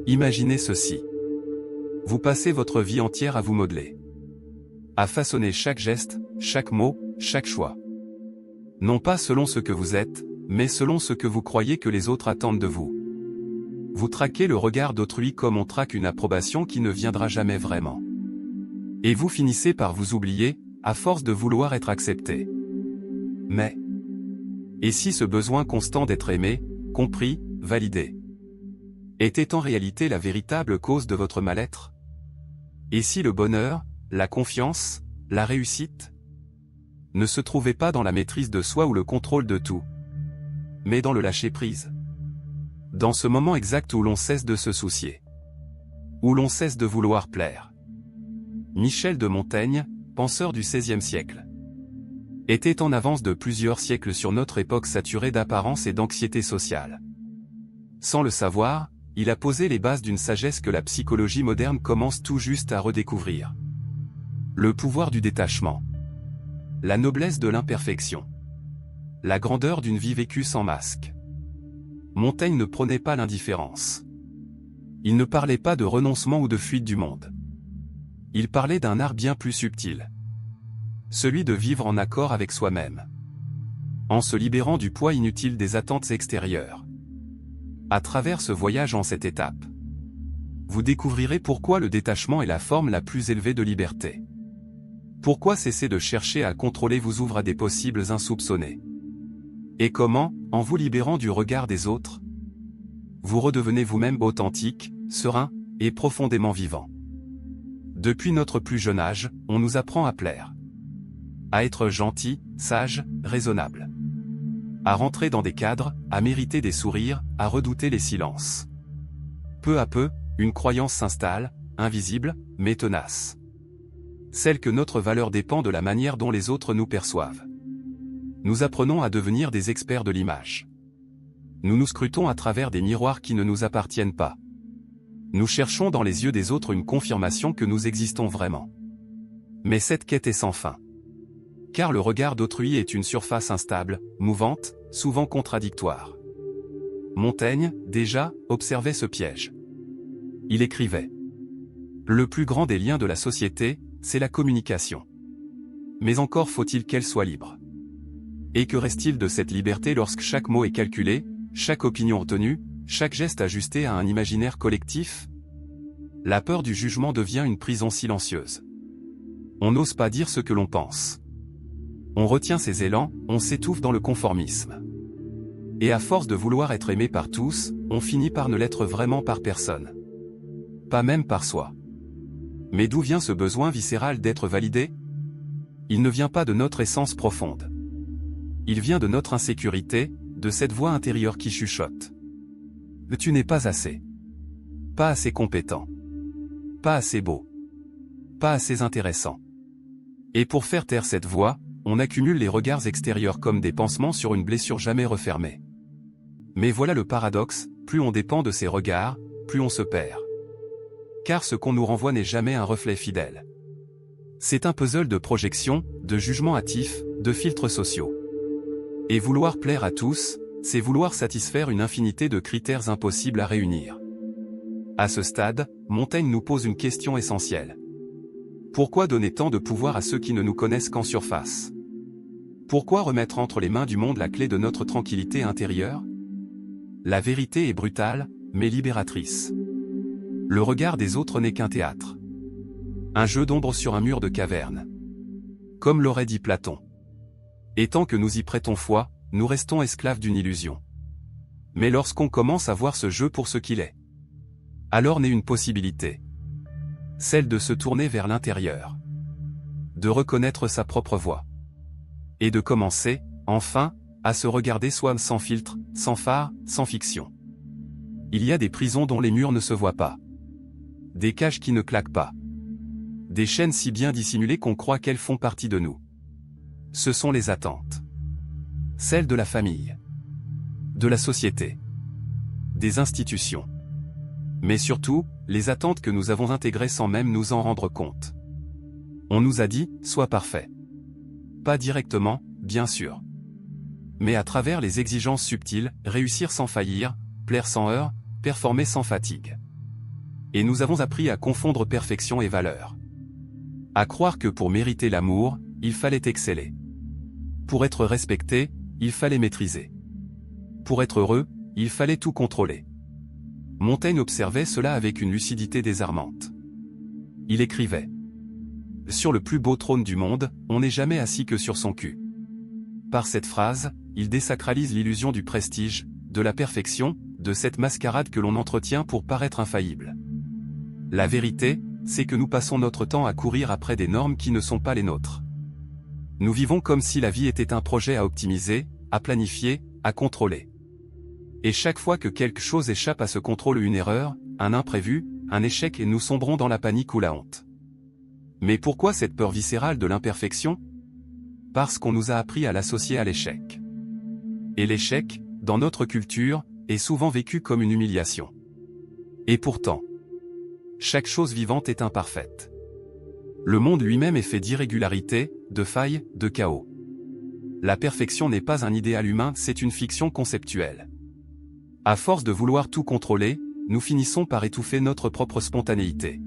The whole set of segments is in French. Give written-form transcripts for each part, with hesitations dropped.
Imaginez ceci. Vous passez votre vie entière à vous modeler. À façonner chaque geste, chaque mot, chaque choix. Non pas selon ce que vous êtes, mais selon ce que vous croyez que les autres attendent de vous. Vous traquez le regard d'autrui comme on traque une approbation qui ne viendra jamais vraiment. Et vous finissez par vous oublier, à force de vouloir être accepté. Mais, et si ce besoin constant d'être aimé, compris, validé, était en réalité la véritable cause de votre mal-être? Et si le bonheur, la confiance, la réussite, ne se trouvaient pas dans la maîtrise de soi ou le contrôle de tout, mais dans le lâcher-prise? Dans ce moment exact où l'on cesse de se soucier, où l'on cesse de vouloir plaire. Michel de Montaigne, penseur du XVIe siècle, était en avance de plusieurs siècles sur notre époque saturée d'apparence et d'anxiété sociale. Sans le savoir, il a posé les bases d'une sagesse que la psychologie moderne commence tout juste à redécouvrir. Le pouvoir du détachement. La noblesse de l'imperfection. La grandeur d'une vie vécue sans masque. Montaigne ne prônait pas l'indifférence. Il ne parlait pas de renoncement ou de fuite du monde. Il parlait d'un art bien plus subtil. Celui de vivre en accord avec soi-même. En se libérant du poids inutile des attentes extérieures. À travers ce voyage en 7 étapes, vous découvrirez pourquoi le détachement est la forme la plus élevée de liberté. Pourquoi cesser de chercher à contrôler vous ouvre à des possibles insoupçonnés. Et comment, en vous libérant du regard des autres, vous redevenez vous-même authentique, serein, et profondément vivant. Depuis notre plus jeune âge, on nous apprend à plaire. À être gentil, sage, raisonnable. À rentrer dans des cadres, à mériter des sourires, à redouter les silences. Peu à peu, une croyance s'installe, invisible, mais tenace. Celle que notre valeur dépend de la manière dont les autres nous perçoivent. Nous apprenons à devenir des experts de l'image. Nous nous scrutons à travers des miroirs qui ne nous appartiennent pas. Nous cherchons dans les yeux des autres une confirmation que nous existons vraiment. Mais cette quête est sans fin. Car le regard d'autrui est une surface instable, mouvante, souvent contradictoire. Montaigne, déjà, observait ce piège. Il écrivait : le plus grand des liens de la société, c'est la communication. Mais encore faut-il qu'elle soit libre. Et que reste-t-il de cette liberté lorsque chaque mot est calculé, chaque opinion retenue, chaque geste ajusté à un imaginaire collectif? La peur du jugement devient une prison silencieuse. On n'ose pas dire ce que l'on pense. On retient ses élans, on s'étouffe dans le conformisme. Et à force de vouloir être aimé par tous, on finit par ne l'être vraiment par personne. Pas même par soi. Mais d'où vient ce besoin viscéral d'être validé? Il ne vient pas de notre essence profonde. Il vient de notre insécurité, de cette voix intérieure qui chuchote. Tu n'es pas assez. Pas assez compétent. Pas assez beau. Pas assez intéressant. Et pour faire taire cette voix, on accumule les regards extérieurs comme des pansements sur une blessure jamais refermée. Mais voilà le paradoxe, plus on dépend de ces regards, plus on se perd. Car ce qu'on nous renvoie n'est jamais un reflet fidèle. C'est un puzzle de projections, de jugements hâtifs, de filtres sociaux. Et vouloir plaire à tous, c'est vouloir satisfaire une infinité de critères impossibles à réunir. À ce stade, Montaigne nous pose une question essentielle. Pourquoi donner tant de pouvoir à ceux qui ne nous connaissent qu'en surface? Pourquoi remettre entre les mains du monde la clé de notre tranquillité intérieure? La vérité est brutale, mais libératrice. Le regard des autres n'est qu'un théâtre. Un jeu d'ombre sur un mur de caverne. Comme l'aurait dit Platon. Et tant que nous y prêtons foi, nous restons esclaves d'une illusion. Mais lorsqu'on commence à voir ce jeu pour ce qu'il est, alors naît une possibilité. Celle de se tourner vers l'intérieur. De reconnaître sa propre voix. Et de commencer, enfin, à se regarder soi sans filtre, sans phare, sans fiction. Il y a des prisons dont les murs ne se voient pas. Des cages qui ne claquent pas. Des chaînes si bien dissimulées qu'on croit qu'elles font partie de nous. Ce sont les attentes. Celles de la famille. De la société. Des institutions. Mais surtout, les attentes que nous avons intégrées sans même nous en rendre compte. On nous a dit, sois parfait. Pas directement, bien sûr. Mais à travers les exigences subtiles, réussir sans faillir, plaire sans heurts, performer sans fatigue. Et nous avons appris à confondre perfection et valeur. À croire que pour mériter l'amour, il fallait exceller. Pour être respecté, il fallait maîtriser. Pour être heureux, il fallait tout contrôler. Montaigne observait cela avec une lucidité désarmante. Il écrivait : « Sur le plus beau trône du monde, on n'est jamais assis que sur son cul. » Par cette phrase, il désacralise l'illusion du prestige, de la perfection, de cette mascarade que l'on entretient pour paraître infaillible. La vérité, c'est que nous passons notre temps à courir après des normes qui ne sont pas les nôtres. Nous vivons comme si la vie était un projet à optimiser, à planifier, à contrôler. Et chaque fois que quelque chose échappe à ce contrôle, une erreur, un imprévu, un échec, et nous sombrons dans la panique ou la honte. Mais pourquoi cette peur viscérale de l'imperfection ? Parce qu'on nous a appris à l'associer à l'échec. Et l'échec, dans notre culture, est souvent vécu comme une humiliation. Et pourtant, chaque chose vivante est imparfaite. Le monde lui-même est fait d'irrégularités, de failles, de chaos. La perfection n'est pas un idéal humain, c'est une fiction conceptuelle. À force de vouloir tout contrôler, nous finissons par étouffer notre propre spontanéité.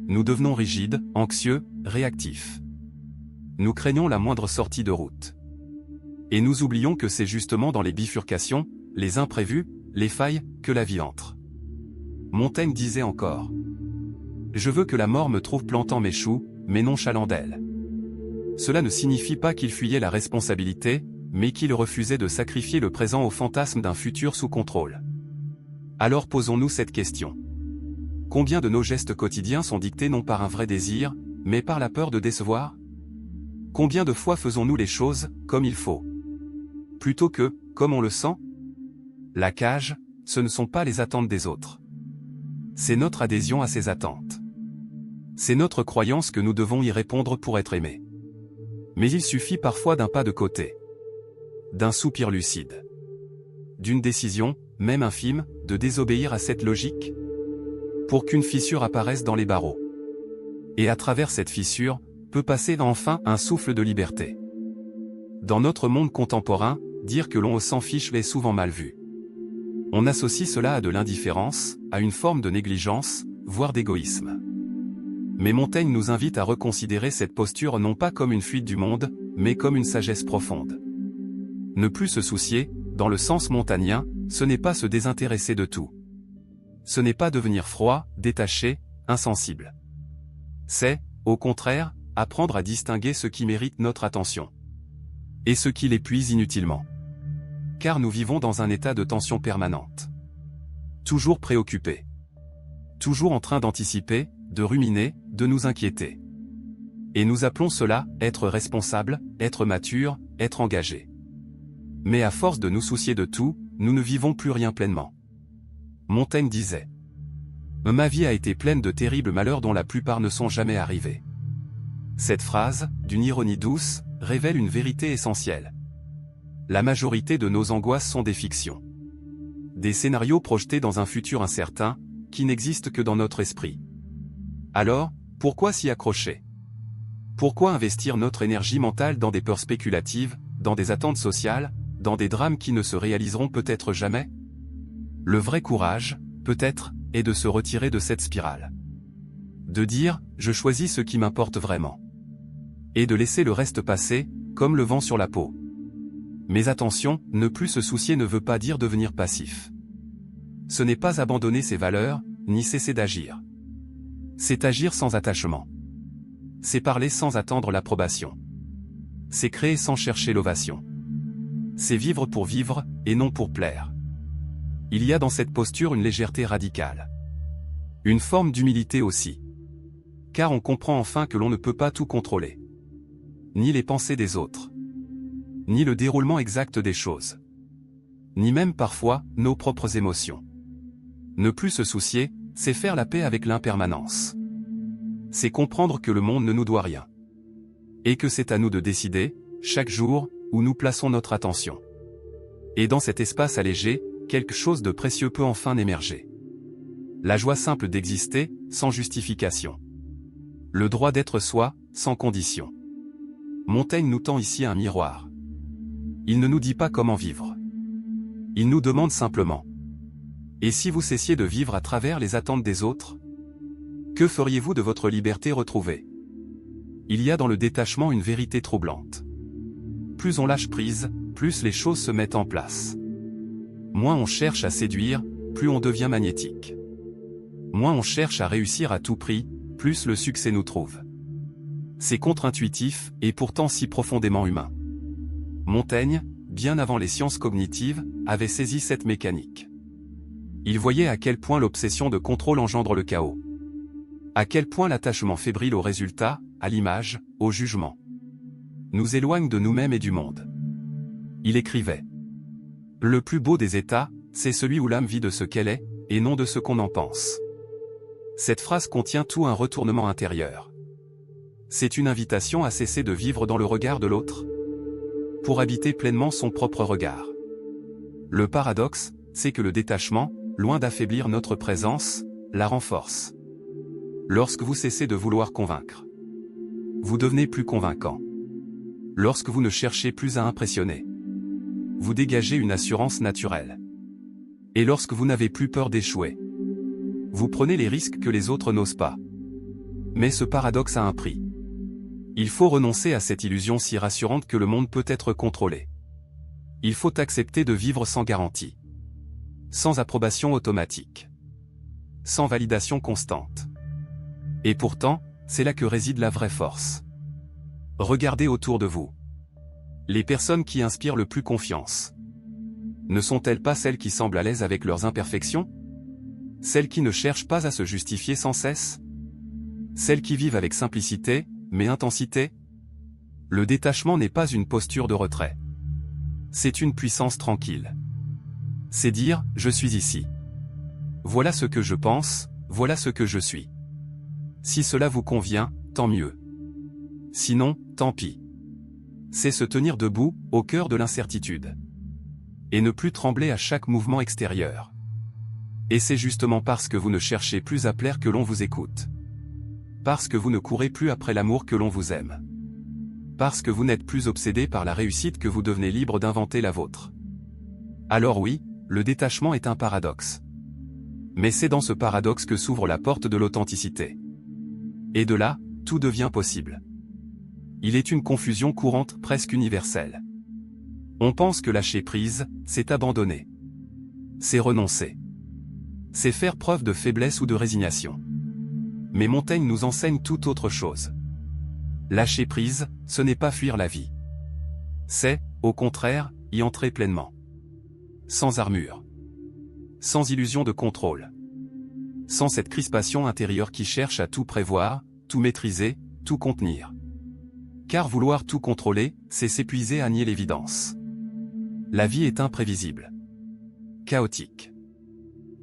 Nous devenons rigides, anxieux, réactifs. Nous craignons la moindre sortie de route. Et nous oublions que c'est justement dans les bifurcations, les imprévus, les failles, que la vie entre. Montaigne disait encore : « Je veux que la mort me trouve plantant mes choux, mais nonchalant d'elle. » Cela ne signifie pas qu'il fuyait la responsabilité, mais qu'il refusait de sacrifier le présent au fantasme d'un futur sous contrôle. Alors posons-nous cette question. Combien de nos gestes quotidiens sont dictés non par un vrai désir, mais par la peur de décevoir ? Combien de fois faisons-nous les choses comme il faut, plutôt que comme on le sent ? La cage, ce ne sont pas les attentes des autres. C'est notre adhésion à ces attentes. C'est notre croyance que nous devons y répondre pour être aimés. Mais il suffit parfois d'un pas de côté, d'un soupir lucide, d'une décision, même infime, de désobéir à cette logique, pour qu'une fissure apparaisse dans les barreaux. Et à travers cette fissure, peut passer enfin un souffle de liberté. Dans notre monde contemporain, dire que l'on s'en fiche est souvent mal vu. On associe cela à de l'indifférence, à une forme de négligence, voire d'égoïsme. Mais Montaigne nous invite à reconsidérer cette posture non pas comme une fuite du monde, mais comme une sagesse profonde. Ne plus se soucier, dans le sens montagnien, ce n'est pas se désintéresser de tout. Ce n'est pas devenir froid, détaché, insensible. C'est, au contraire, apprendre à distinguer ce qui mérite notre attention et ce qui l'épuise inutilement. Car nous vivons dans un état de tension permanente. Toujours préoccupés. Toujours en train d'anticiper, de ruminer, de nous inquiéter. Et nous appelons cela être responsable, être mature, être engagé. Mais à force de nous soucier de tout, nous ne vivons plus rien pleinement. Montaigne disait : « Ma vie a été pleine de terribles malheurs dont la plupart ne sont jamais arrivés. » Cette phrase, d'une ironie douce, révèle une vérité essentielle. La majorité de nos angoisses sont des fictions. Des scénarios projetés dans un futur incertain, qui n'existent que dans notre esprit. Alors, pourquoi s'y accrocher ? Pourquoi investir notre énergie mentale dans des peurs spéculatives, dans des attentes sociales, dans des drames qui ne se réaliseront peut-être jamais ? Le vrai courage, peut-être, est de se retirer de cette spirale. De dire « je choisis ce qui m'importe vraiment ». Et de laisser le reste passer, comme le vent sur la peau. Mais attention, ne plus se soucier ne veut pas dire devenir passif. Ce n'est pas abandonner ses valeurs, ni cesser d'agir. C'est agir sans attachement. C'est parler sans attendre l'approbation. C'est créer sans chercher l'ovation. C'est vivre pour vivre, et non pour plaire. Il y a dans cette posture une légèreté radicale. Une forme d'humilité aussi. Car on comprend enfin que l'on ne peut pas tout contrôler. Ni les pensées des autres. Ni le déroulement exact des choses. Ni même parfois, nos propres émotions. Ne plus se soucier, c'est faire la paix avec l'impermanence. C'est comprendre que le monde ne nous doit rien. Et que c'est à nous de décider, chaque jour, où nous plaçons notre attention. Et dans cet espace allégé, quelque chose de précieux peut enfin émerger. La joie simple d'exister, sans justification. Le droit d'être soi, sans condition. Montaigne nous tend ici un miroir. Il ne nous dit pas comment vivre. Il nous demande simplement : Et si vous cessiez de vivre à travers les attentes des autres? Que feriez-vous de votre liberté retrouvée? Il y a dans le détachement une vérité troublante. Plus on lâche prise, plus les choses se mettent en place. Moins on cherche à séduire, plus on devient magnétique. Moins on cherche à réussir à tout prix, plus le succès nous trouve. C'est contre-intuitif, et pourtant si profondément humain. Montaigne, bien avant les sciences cognitives, avait saisi cette mécanique. Il voyait à quel point l'obsession de contrôle engendre le chaos. À quel point l'attachement fébrile au résultat, à l'image, au jugement, nous éloigne de nous-mêmes et du monde. Il écrivait: « Le plus beau des états, c'est celui où l'âme vit de ce qu'elle est, et non de ce qu'on en pense. » Cette phrase contient tout un retournement intérieur. C'est une invitation à cesser de vivre dans le regard de l'autre, pour habiter pleinement son propre regard. Le paradoxe, c'est que le détachement, loin d'affaiblir notre présence, la renforce. Lorsque vous cessez de vouloir convaincre, vous devenez plus convaincant. Lorsque vous ne cherchez plus à impressionner, vous dégagez une assurance naturelle. Et lorsque vous n'avez plus peur d'échouer, vous prenez les risques que les autres n'osent pas. Mais ce paradoxe a un prix. Il faut renoncer à cette illusion si rassurante que le monde peut être contrôlé. Il faut accepter de vivre sans garantie, sans approbation automatique, sans validation constante. Et pourtant, c'est là que réside la vraie force. Regardez autour de vous. Les personnes qui inspirent le plus confiance, ne sont-elles pas celles qui semblent à l'aise avec leurs imperfections? Celles qui ne cherchent pas à se justifier sans cesse? Celles qui vivent avec simplicité, mais intensité? Le détachement n'est pas une posture de retrait. C'est une puissance tranquille. C'est dire, je suis ici. Voilà ce que je pense, voilà ce que je suis. Si cela vous convient, tant mieux. Sinon, tant pis. C'est se tenir debout, au cœur de l'incertitude. Et ne plus trembler à chaque mouvement extérieur. Et c'est justement parce que vous ne cherchez plus à plaire que l'on vous écoute. Parce que vous ne courez plus après l'amour que l'on vous aime. Parce que vous n'êtes plus obsédé par la réussite que vous devenez libre d'inventer la vôtre. Alors oui, le détachement est un paradoxe. Mais c'est dans ce paradoxe que s'ouvre la porte de l'authenticité. Et de là, tout devient possible. Il est une confusion courante, presque universelle. On pense que lâcher prise, c'est abandonner. C'est renoncer. C'est faire preuve de faiblesse ou de résignation. Mais Montaigne nous enseigne tout autre chose. Lâcher prise, ce n'est pas fuir la vie. C'est, au contraire, y entrer pleinement. Sans armure. Sans illusion de contrôle. Sans cette crispation intérieure qui cherche à tout prévoir, tout maîtriser, tout contenir. Car vouloir tout contrôler, c'est s'épuiser à nier l'évidence. La vie est imprévisible. Chaotique.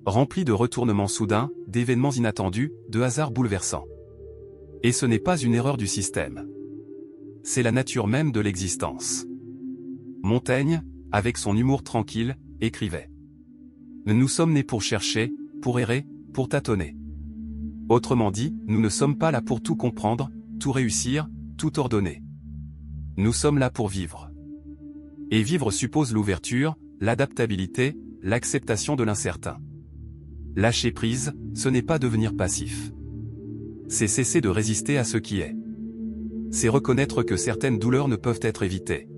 Remplie de retournements soudains, d'événements inattendus, de hasards bouleversants. Et ce n'est pas une erreur du système. C'est la nature même de l'existence. Montaigne, avec son humour tranquille, écrivait: « Nous sommes nés pour chercher, pour errer, pour tâtonner. » Autrement dit, nous ne sommes pas là pour tout comprendre, tout réussir, tout ordonner. Nous sommes là pour vivre. Et vivre suppose l'ouverture, l'adaptabilité, l'acceptation de l'incertain. Lâcher prise, ce n'est pas devenir passif. C'est cesser de résister à ce qui est. C'est reconnaître que certaines douleurs ne peuvent être évitées.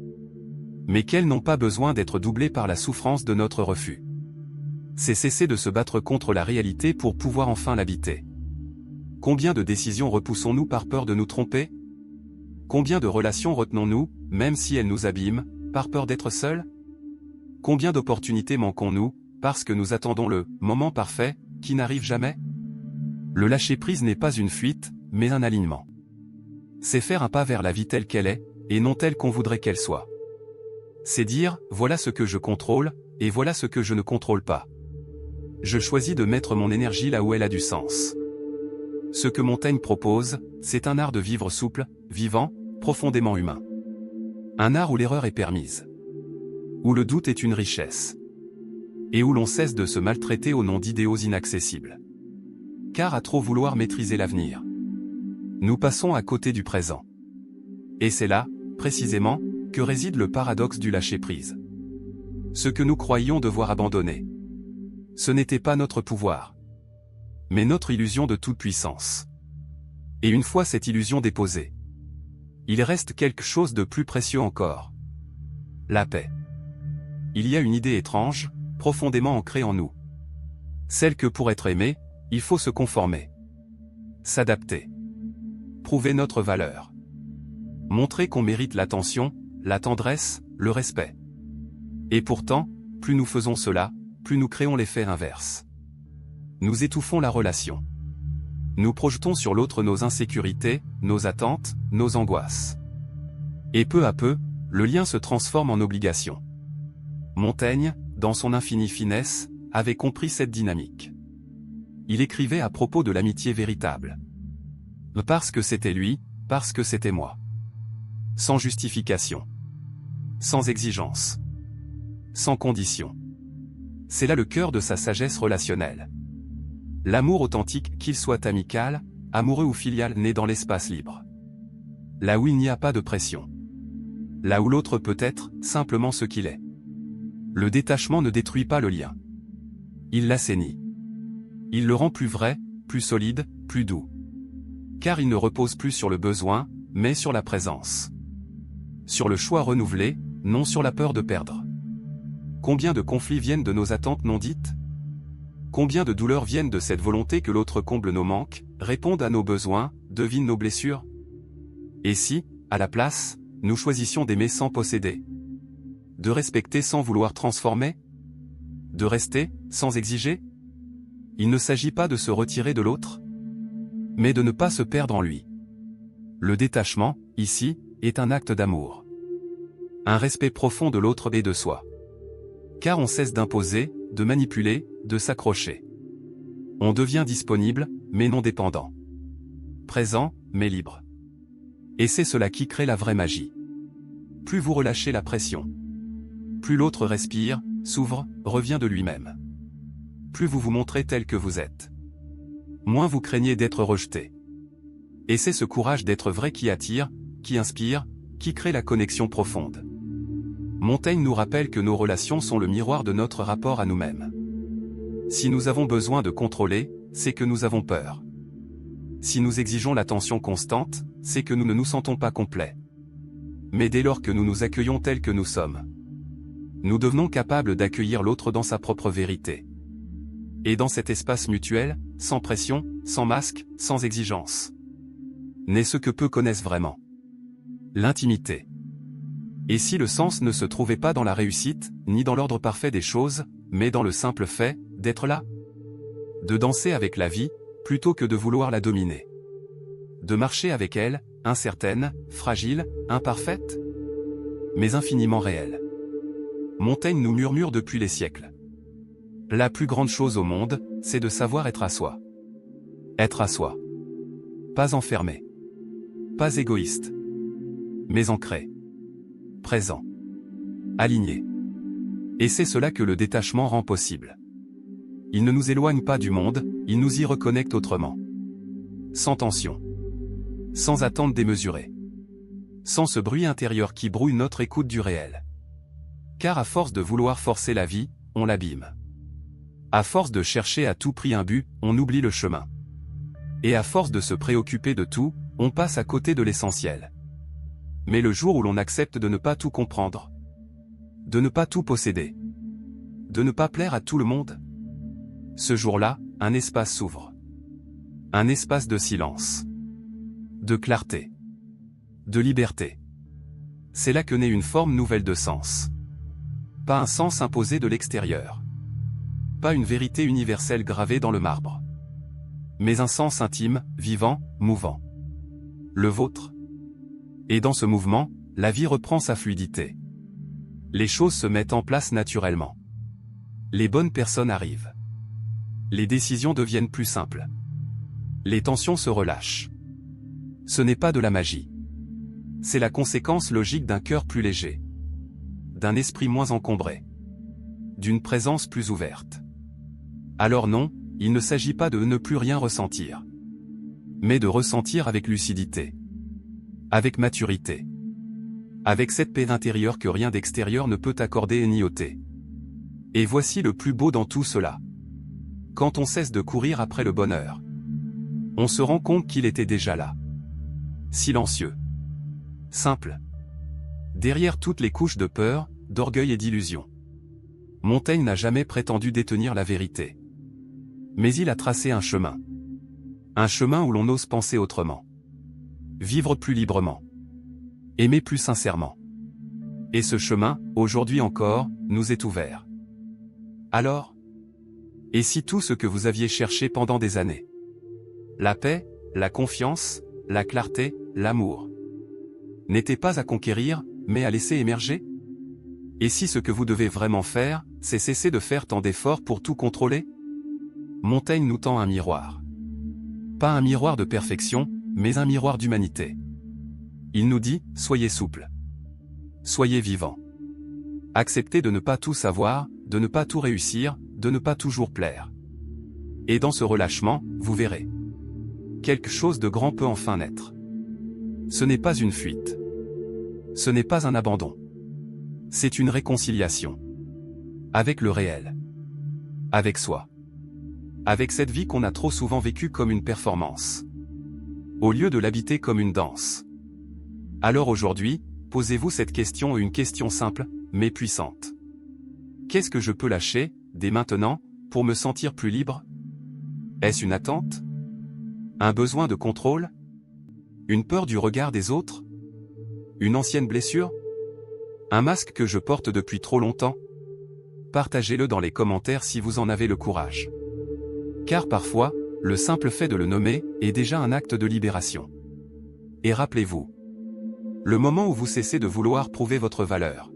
Mais qu'elles n'ont pas besoin d'être doublées par la souffrance de notre refus. C'est cesser de se battre contre la réalité pour pouvoir enfin l'habiter. Combien de décisions repoussons-nous par peur de nous tromper? Combien de relations retenons-nous, même si elles nous abîment, par peur d'être seuls? Combien d'opportunités manquons-nous, parce que nous attendons le « moment parfait » qui n'arrive jamais? Le lâcher-prise n'est pas une fuite, mais un alignement. C'est faire un pas vers la vie telle qu'elle est, et non telle qu'on voudrait qu'elle soit. C'est dire, voilà ce que je contrôle, et voilà ce que je ne contrôle pas. Je choisis de mettre mon énergie là où elle a du sens. Ce que Montaigne propose, c'est un art de vivre souple, vivant, profondément humain. Un art où l'erreur est permise. Où le doute est une richesse. Et où l'on cesse de se maltraiter au nom d'idéaux inaccessibles. Car à trop vouloir maîtriser l'avenir, nous passons à côté du présent. Et c'est là, précisément, que réside le paradoxe du lâcher-prise. Ce que nous croyions devoir abandonner. Ce n'était pas notre pouvoir, mais notre illusion de toute puissance. Et une fois cette illusion déposée, il reste quelque chose de plus précieux encore. La paix. Il y a une idée étrange, profondément ancrée en nous. Celle que pour être aimé, il faut se conformer. S'adapter. Prouver notre valeur. Montrer qu'on mérite l'attention, la tendresse, le respect. Et pourtant, plus nous faisons cela, plus nous créons l'effet inverse. Nous étouffons la relation. Nous projetons sur l'autre nos insécurités, nos attentes, nos angoisses. Et peu à peu, le lien se transforme en obligation. Montaigne, dans son infinie finesse, avait compris cette dynamique. Il écrivait à propos de l'amitié véritable. Parce que c'était lui, parce que c'était moi. Sans justification. Sans exigence. Sans condition. C'est là le cœur de sa sagesse relationnelle. L'amour authentique, qu'il soit amical, amoureux ou filial, naît dans l'espace libre. Là où il n'y a pas de pression. Là où l'autre peut être, simplement ce qu'il est. Le détachement ne détruit pas le lien. Il l'assainit. Il le rend plus vrai, plus solide, plus doux. Car il ne repose plus sur le besoin, mais sur la présence. Sur le choix renouvelé, non sur la peur de perdre. Combien de conflits viennent de nos attentes non dites ? Combien de douleurs viennent de cette volonté que l'autre comble nos manques, réponde à nos besoins, devine nos blessures ? Et si, à la place, nous choisissions d'aimer sans posséder ? De respecter sans vouloir transformer ? De rester, sans exiger ? Il ne s'agit pas de se retirer de l'autre, mais de ne pas se perdre en lui. Le détachement, ici, est un acte d'amour. Un respect profond de l'autre et de soi. Car on cesse d'imposer, de manipuler, de s'accrocher. On devient disponible, mais non dépendant. Présent, mais libre. Et c'est cela qui crée la vraie magie. Plus vous relâchez la pression, plus l'autre respire, s'ouvre, revient de lui-même. Plus vous vous montrez tel que vous êtes, moins vous craignez d'être rejeté. Et c'est ce courage d'être vrai qui attire, qui inspire, qui crée la connexion profonde. Montaigne nous rappelle que nos relations sont le miroir de notre rapport à nous-mêmes. Si nous avons besoin de contrôler, c'est que nous avons peur. Si nous exigeons l'attention constante, c'est que nous ne nous sentons pas complets. Mais dès lors que nous nous accueillons tels que nous sommes, nous devenons capables d'accueillir l'autre dans sa propre vérité. Et dans cet espace mutuel, sans pression, sans masque, sans exigence, naît ce que peu connaissent vraiment. L'intimité. Et si le sens ne se trouvait pas dans la réussite, ni dans l'ordre parfait des choses, mais dans le simple fait d'être là, de danser avec la vie, plutôt que de vouloir la dominer, de marcher avec elle, incertaine, fragile, imparfaite, mais infiniment réelle. Montaigne nous murmure depuis les siècles. La plus grande chose au monde, c'est de savoir être à soi. Être à soi. Pas enfermé. Pas égoïste. Mais ancré. Présent. Aligné. Et c'est cela que le détachement rend possible. Il ne nous éloigne pas du monde, il nous y reconnecte autrement. Sans tension. Sans attente démesurée. Sans ce bruit intérieur qui brouille notre écoute du réel. Car à force de vouloir forcer la vie, on l'abîme. À force de chercher à tout prix un but, on oublie le chemin. Et à force de se préoccuper de tout, on passe à côté de l'essentiel. Mais le jour où l'on accepte de ne pas tout comprendre, de ne pas tout posséder, de ne pas plaire à tout le monde, ce jour-là, un espace s'ouvre. Un espace de silence, de clarté, de liberté. C'est là que naît une forme nouvelle de sens. Pas un sens imposé de l'extérieur. Pas une vérité universelle gravée dans le marbre. Mais un sens intime, vivant, mouvant. Le vôtre. Et dans ce mouvement, la vie reprend sa fluidité. Les choses se mettent en place naturellement. Les bonnes personnes arrivent. Les décisions deviennent plus simples. Les tensions se relâchent. Ce n'est pas de la magie. C'est la conséquence logique d'un cœur plus léger. D'un esprit moins encombré. D'une présence plus ouverte. Alors non, il ne s'agit pas de ne plus rien ressentir. Mais de ressentir avec lucidité. Avec maturité. Avec cette paix intérieure que rien d'extérieur ne peut accorder ni ôter. Et voici le plus beau dans tout cela. Quand on cesse de courir après le bonheur, on se rend compte qu'il était déjà là. Silencieux. Simple. Derrière toutes les couches de peur, d'orgueil et d'illusion. Montaigne n'a jamais prétendu détenir la vérité. Mais il a tracé un chemin. Un chemin où l'on ose penser autrement. Vivre plus librement. Aimer plus sincèrement. Et ce chemin, aujourd'hui encore, nous est ouvert. Alors? Et si tout ce que vous aviez cherché pendant des années? La paix, la confiance, la clarté, l'amour. N'était pas à conquérir, mais à laisser émerger? Et si ce que vous devez vraiment faire, c'est cesser de faire tant d'efforts pour tout contrôler? Montaigne nous tend un miroir. Pas un miroir de perfection, mais un miroir d'humanité. Il nous dit, soyez souple. Soyez vivant. Acceptez de ne pas tout savoir, de ne pas tout réussir, de ne pas toujours plaire. Et dans ce relâchement, vous verrez. Quelque chose de grand peut enfin naître. Ce n'est pas une fuite. Ce n'est pas un abandon. C'est une réconciliation. Avec le réel. Avec soi. Avec cette vie qu'on a trop souvent vécue comme une performance. Au lieu de l'habiter comme une danse. Alors aujourd'hui, posez-vous cette question, une question simple, mais puissante. Qu'est-ce que je peux lâcher, dès maintenant, pour me sentir plus libre? Est-ce une attente? Un besoin de contrôle? Une peur du regard des autres? Une ancienne blessure? Un masque que je porte depuis trop longtemps? Partagez-le dans les commentaires si vous en avez le courage. Car parfois, le simple fait de le nommer est déjà un acte de libération. Et rappelez-vous, le moment où vous cessez de vouloir prouver votre valeur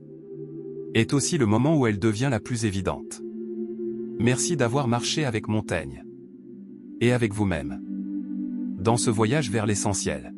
est aussi le moment où elle devient la plus évidente. Merci d'avoir marché avec Montaigne. Et avec vous-même. Dans ce voyage vers l'essentiel.